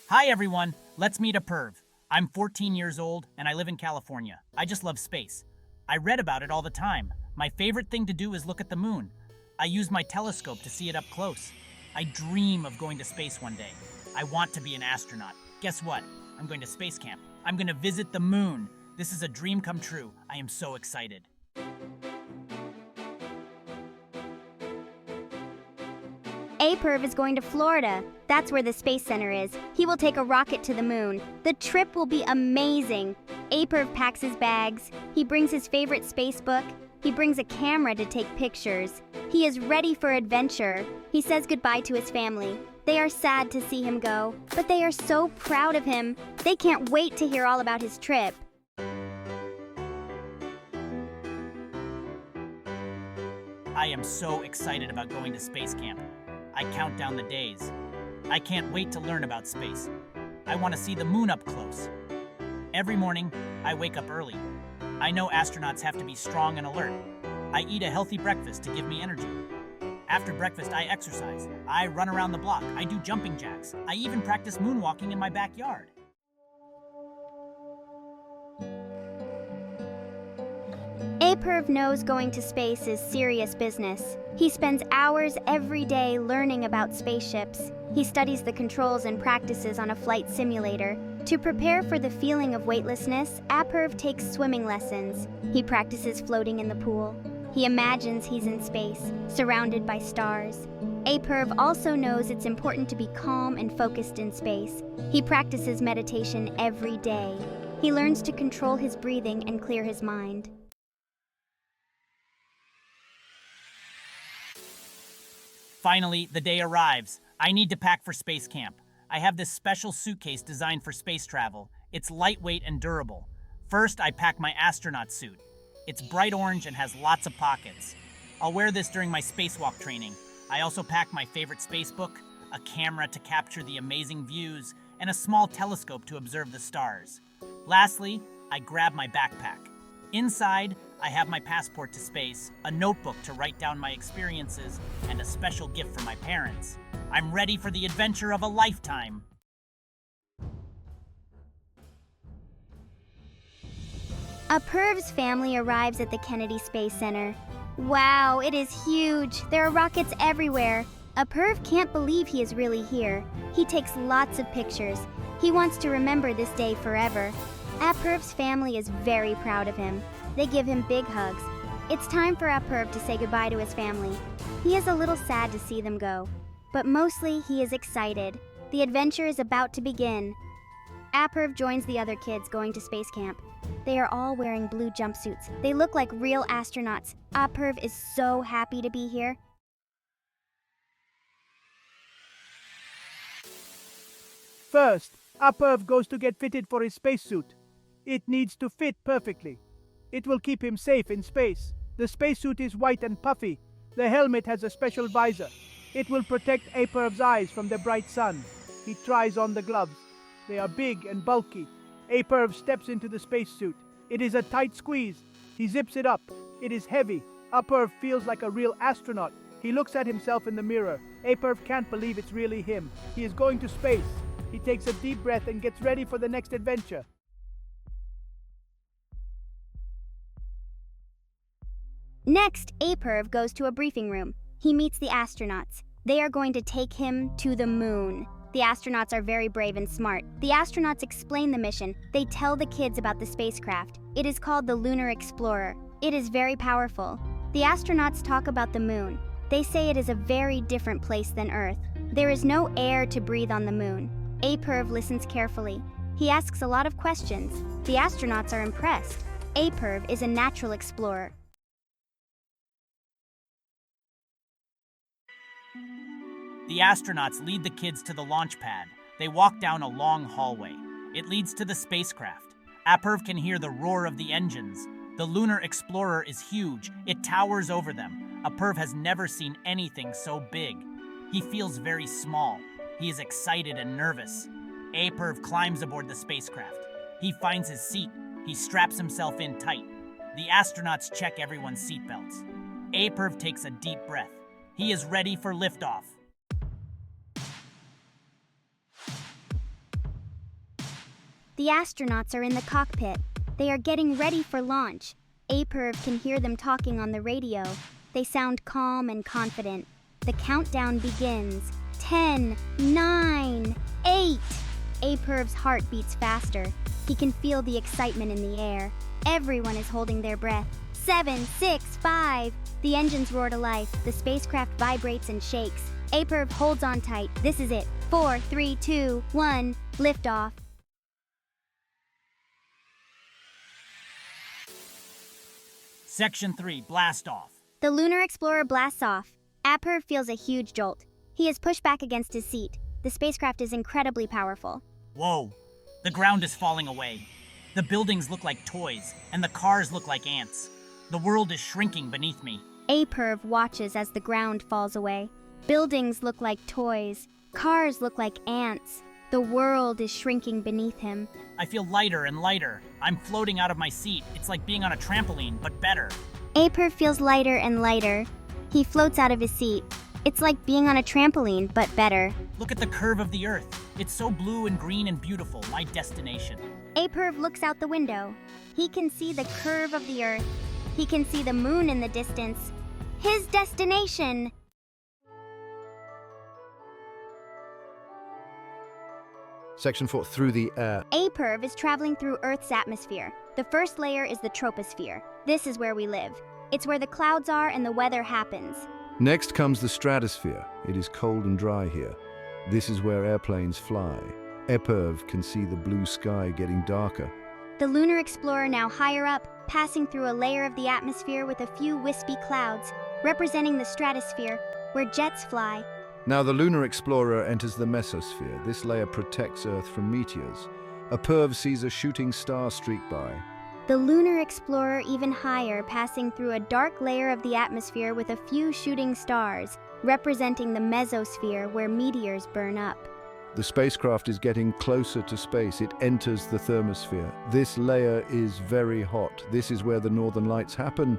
Hi everyone, let's meet a perv. I'm 14 years old and I live in California. I just love space. I read about it all the time. My favorite thing to do is look at the moon. I use my telescope to see it up close. I dream of going to space one day. I want to be an astronaut. Guess what? I'm going to space camp. I'm going to visit the moon. This is a dream come true. I am so excited. Aperv is going to Florida. That's where the Space Center is. He will take a rocket to the moon. The trip will be amazing. Aperv packs his bags. He brings his favorite space book. He brings a camera to take pictures. He is ready for adventure. He says goodbye to his family. They are sad to see him go, but they are so proud of him. They can't wait to hear all about his trip. I am so excited about going to space camp. I count down the days. I can't wait to learn about space. I want to see the moon up close. Every morning, I wake up early. I know astronauts have to be strong and alert. I eat a healthy breakfast to give me energy. After breakfast, I exercise. I run around the block. I do jumping jacks. I even practice moonwalking in my backyard. Aperv knows going to space is serious business. He spends hours every day learning about spaceships. He studies the controls and practices on a flight simulator. To prepare for the feeling of weightlessness, Aperv takes swimming lessons. He practices floating in the pool. He imagines he's in space, surrounded by stars. Aperv also knows it's important to be calm and focused in space. He practices meditation every day. He learns to control his breathing and clear his mind. Finally, the day arrives. I need to pack for space camp. I have this special suitcase designed for space travel. It's lightweight and durable. First, I pack my astronaut suit. It's bright orange and has lots of pockets. I'll wear this during my spacewalk training. I also pack my favorite space book, a camera to capture the amazing views, and a small telescope to observe the stars. Lastly, I grab my backpack. Inside, I have my passport to space, a notebook to write down my experiences, and a special gift for my parents. I'm ready for the adventure of a lifetime. Aperv's family arrives at the Kennedy Space Center. Wow, it is huge. There are rockets everywhere. Aperv can't believe he is really here. He takes lots of pictures. He wants to remember this day forever. Aperv's family is very proud of him. They give him big hugs. It's time for Aperv to say goodbye to his family. He is a little sad to see them go, but mostly he is excited. The adventure is about to begin. Aperv joins the other kids going to space camp. They are all wearing blue jumpsuits. They look like real astronauts. Aperv is so happy to be here. First, Aperv goes to get fitted for his spacesuit. It needs to fit perfectly. It will keep him safe in space. The spacesuit is white and puffy. The helmet has a special visor. It will protect Aperv's eyes from the bright sun. He tries on the gloves. They are big and bulky. Aperv steps into the spacesuit. It is a tight squeeze. He zips it up. It is heavy. Aperv feels like a real astronaut. He looks at himself in the mirror. Aperv can't believe it's really him. He is going to space. He takes a deep breath and gets ready for the next adventure. Next, Aperv goes to a briefing room. He meets the astronauts. They are going to take him to the moon. The astronauts are very brave and smart. The astronauts explain the mission. They tell the kids about the spacecraft. It is called the Lunar Explorer. It is very powerful. The astronauts talk about the moon. They say it is a very different place than Earth. There is no air to breathe on the moon. Aperv listens carefully. He asks a lot of questions. The astronauts are impressed. Aperv is a natural explorer. The astronauts lead the kids to the launch pad. They walk down a long hallway. It leads to the spacecraft. Aperv can hear the roar of the engines. The Lunar Explorer is huge. It towers over them. Aperv has never seen anything so big. He feels very small. He is excited and nervous. Aperv climbs aboard the spacecraft. He finds his seat. He straps himself in tight. The astronauts check everyone's seatbelts. Aperv takes a deep breath. He is ready for liftoff. The astronauts are in the cockpit. They are getting ready for launch. APERV can hear them talking on the radio. They sound calm and confident. The countdown begins. 10, 9, 8. APERV's heart beats faster. He can feel the excitement in the air. Everyone is holding their breath. 7, 6, 5. The engines roar to life. The spacecraft vibrates and shakes. APERV holds on tight. This is it. 4, 3, 2, 1. Liftoff. Section 3, blast off. The Lunar Explorer blasts off. APERV feels a huge jolt. He is pushed back against his seat. The spacecraft is incredibly powerful. Whoa, the ground is falling away. The buildings look like toys, and the cars look like ants. The world is shrinking beneath me. APERV watches as the ground falls away. Buildings look like toys. Cars look like ants. The world is shrinking beneath him. I feel lighter and lighter. I'm floating out of my seat. It's like being on a trampoline, but better. APERV feels lighter and lighter. He floats out of his seat. It's like being on a trampoline, but better. Look at the curve of the Earth. It's so blue and green and beautiful, my destination. APERV looks out the window. He can see the curve of the Earth. He can see the moon in the distance. His destination! Section 4, through the air. APERV is traveling through Earth's atmosphere. The first layer is the troposphere. This is where we live. It's where the clouds are and the weather happens. Next comes the stratosphere. It is cold and dry here. This is where airplanes fly. APERV can see the blue sky getting darker. The Lunar Explorer now higher up, passing through a layer of the atmosphere with a few wispy clouds, representing the stratosphere, where jets fly. Now the Lunar Explorer enters the mesosphere. This layer protects Earth from meteors. APERV sees a shooting star streak by. The Lunar Explorer even higher, passing through a dark layer of the atmosphere with a few shooting stars, representing the mesosphere where meteors burn up. The spacecraft is getting closer to space. It enters the thermosphere. This layer is very hot. This is where the northern lights happen.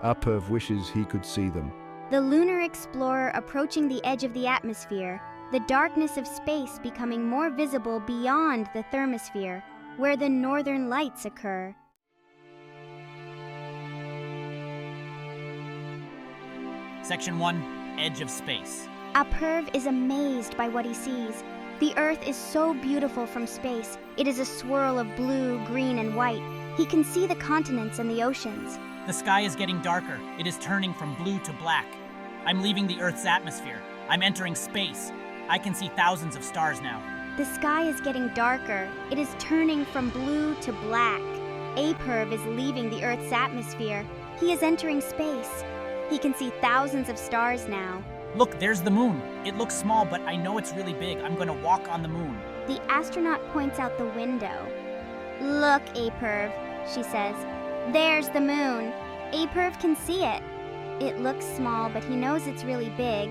APERV wishes he could see them. The Lunar Explorer approaching the edge of the atmosphere, the darkness of space becoming more visible beyond the thermosphere, where the northern lights occur. Section 1, edge of space. APERV is amazed by what he sees. The Earth is so beautiful from space. It is a swirl of blue, green, and white. He can see the continents and the oceans. The sky is getting darker. It is turning from blue to black. I'm leaving the Earth's atmosphere. I'm entering space. I can see thousands of stars now. The sky is getting darker. It is turning from blue to black. APERV is leaving the Earth's atmosphere. He is entering space. He can see thousands of stars now. Look, there's the moon. It looks small, but I know it's really big. I'm gonna walk on the moon. The astronaut points out the window. Look, APERV, she says. There's the moon. APERV can see it. It looks small, but he knows it's really big.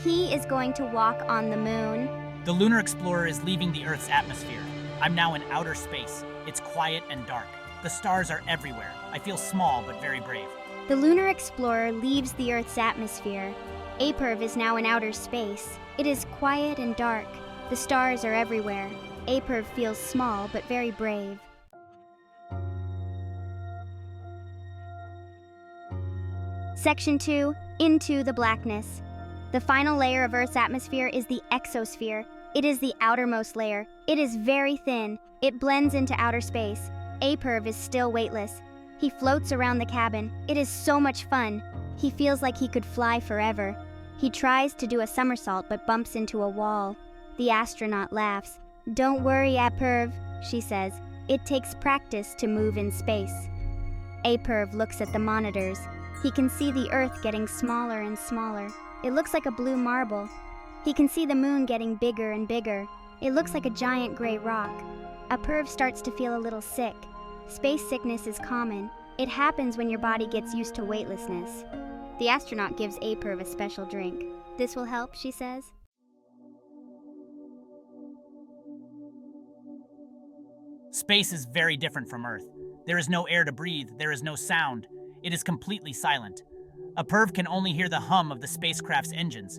He is going to walk on the moon. The Lunar Explorer is leaving the Earth's atmosphere. I'm now in outer space. It's quiet and dark. The stars are everywhere. I feel small, but very brave. The Lunar Explorer leaves the Earth's atmosphere. APERV is now in outer space. It is quiet and dark. The stars are everywhere. APERV feels small, but very brave. Section 2, into the blackness. The final layer of Earth's atmosphere is the exosphere. It is the outermost layer. It is very thin. It blends into outer space. APERV is still weightless. He floats around the cabin. It is so much fun. He feels like he could fly forever. He tries to do a somersault but bumps into a wall. The astronaut laughs. "Don't worry, APERV," she says. "It takes practice to move in space." APERV looks at the monitors. He can see the Earth getting smaller and smaller. It looks like a blue marble. He can see the moon getting bigger and bigger. It looks like a giant gray rock. APERV starts to feel a little sick. Space sickness is common. It happens when your body gets used to weightlessness. The astronaut gives APERV a special drink. "This will help," she says. Space is very different from Earth. There is no air to breathe. There is no sound. It is completely silent. APERV can only hear the hum of the spacecraft's engines.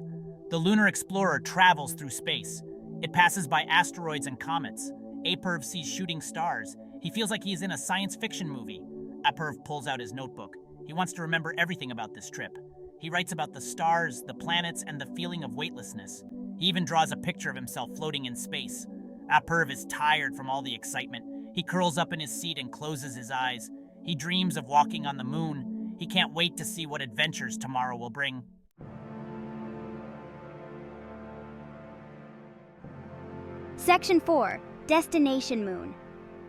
The Lunar Explorer travels through space. It passes by asteroids and comets. Aperv sees shooting stars. He feels like he is in a science fiction movie. Aperv pulls out his notebook. He wants to remember everything about this trip. He writes about the stars, the planets, and the feeling of weightlessness. He even draws a picture of himself floating in space. Aperv is tired from all the excitement. He curls up in his seat and closes his eyes. He dreams of walking on the moon. He can't wait to see what adventures tomorrow will bring. Section 4, Destination Moon.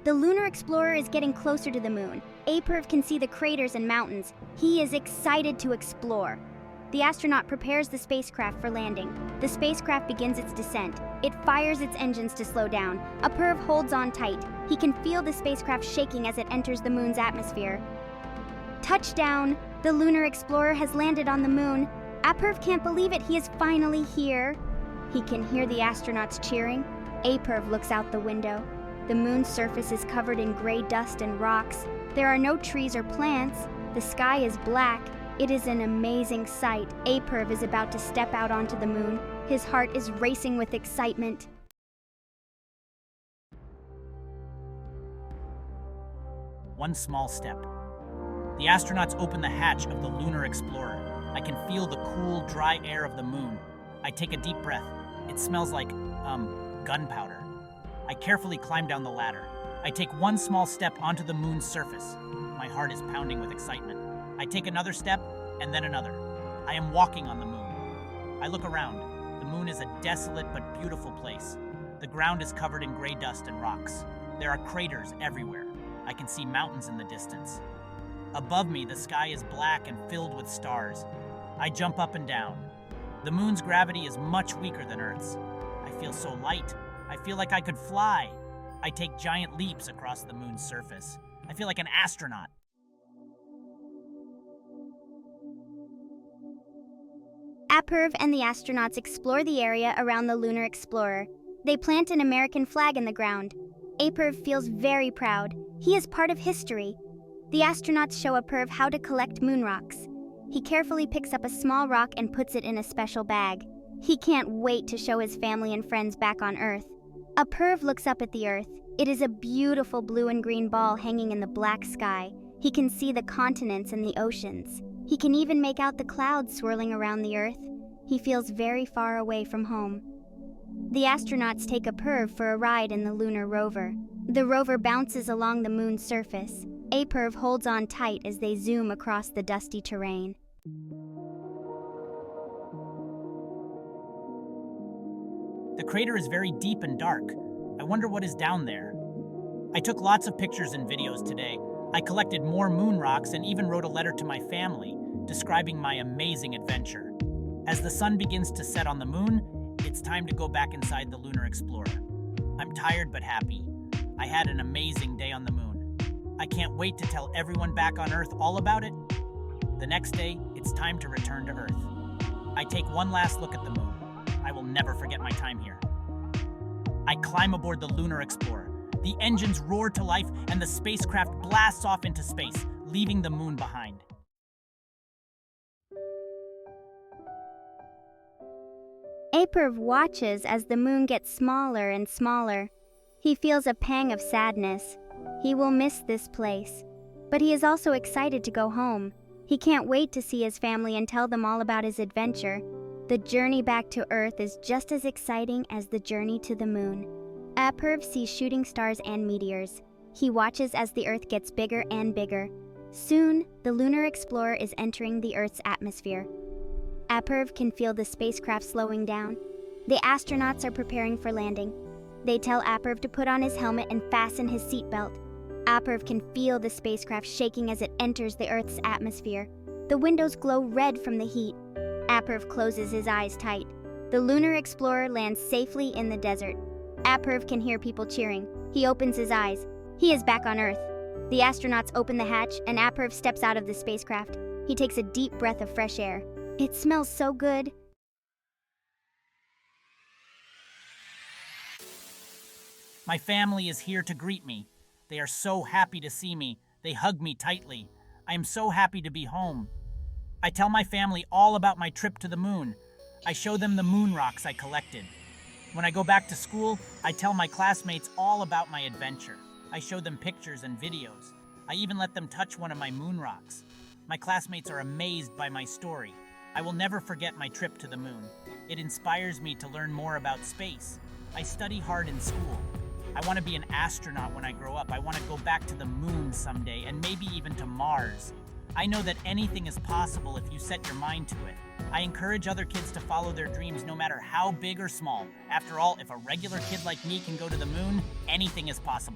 The lunar explorer is getting closer to the moon. Aperv can see the craters and mountains. He is excited to explore. The astronaut prepares the spacecraft for landing. The spacecraft begins its descent. It fires its engines to slow down. Aperv holds on tight. He can feel the spacecraft shaking as it enters the moon's atmosphere. Touchdown! The lunar explorer has landed on the moon. Aperv can't believe it. He is finally here. He can hear the astronauts cheering. Aperv looks out the window. The moon's surface is covered in gray dust and rocks. There are no trees or plants. The sky is black. It is an amazing sight. Aperv is about to step out onto the moon. His heart is racing with excitement. One small step. The astronauts open the hatch of the lunar explorer. I can feel the cool, dry air of the moon. I take a deep breath. It smells like, gunpowder. I carefully climb down the ladder. I take one small step onto the moon's surface. My heart is pounding with excitement. I take another step, and then another. I am walking on the moon. I look around. The moon is a desolate but beautiful place. The ground is covered in gray dust and rocks. There are craters everywhere. I can see mountains in the distance. Above me, the sky is black and filled with stars. I jump up and down. The moon's gravity is much weaker than Earth's. I feel so light. I feel like I could fly. I take giant leaps across the moon's surface. I feel like an astronaut. Aperv and the astronauts explore the area around the lunar explorer. They plant an American flag in the ground. Aperv feels very proud. He is part of history. The astronauts show Aperv how to collect moon rocks. He carefully picks up a small rock and puts it in a special bag. He can't wait to show his family and friends back on Earth. Aperv looks up at the Earth. It is a beautiful blue and green ball hanging in the black sky. He can see the continents and the oceans. He can even make out the clouds swirling around the Earth. He feels very far away from home. The astronauts take Aperv for a ride in the lunar rover. The rover bounces along the moon's surface. Aperv holds on tight as they zoom across the dusty terrain. The crater is very deep and dark. I wonder what is down there. I took lots of pictures and videos today. I collected more moon rocks and even wrote a letter to my family describing my amazing adventure. As the sun begins to set on the moon, it's time to go back inside the lunar explorer. I'm tired but happy. I had an amazing day on the moon. I can't wait to tell everyone back on Earth all about it. The next day, it's time to return to Earth. I take one last look at the moon. I will never forget my time here. I climb aboard the lunar explorer. The engines roar to life and the spacecraft blasts off into space, leaving the moon behind. Aperv watches as the moon gets smaller and smaller. He feels a pang of sadness. He will miss this place. But he is also excited to go home. He can't wait to see his family and tell them all about his adventure. The journey back to Earth is just as exciting as the journey to the moon. Aperv sees shooting stars and meteors. He watches as the Earth gets bigger and bigger. Soon, the lunar explorer is entering the Earth's atmosphere. Aperv can feel the spacecraft slowing down. The astronauts are preparing for landing. They tell Aperv to put on his helmet and fasten his seatbelt. Aperv can feel the spacecraft shaking as it enters the Earth's atmosphere. The windows glow red from the heat. Aperv closes his eyes tight. The lunar explorer lands safely in the desert. Aperv can hear people cheering. He opens his eyes. He is back on Earth. The astronauts open the hatch and Aperv steps out of the spacecraft. He takes a deep breath of fresh air. It smells so good. My family is here to greet me. They are so happy to see me. They hug me tightly. I am so happy to be home. I tell my family all about my trip to the moon. I show them the moon rocks I collected. When I go back to school, I tell my classmates all about my adventure. I show them pictures and videos. I even let them touch one of my moon rocks. My classmates are amazed by my story. I will never forget my trip to the moon. It inspires me to learn more about space. I study hard in school. I want to be an astronaut when I grow up. I want to go back to the moon someday and maybe even to Mars. I know that anything is possible if you set your mind to it. I encourage other kids to follow their dreams no matter how big or small. After all, if a regular kid like me can go to the moon, anything is possible.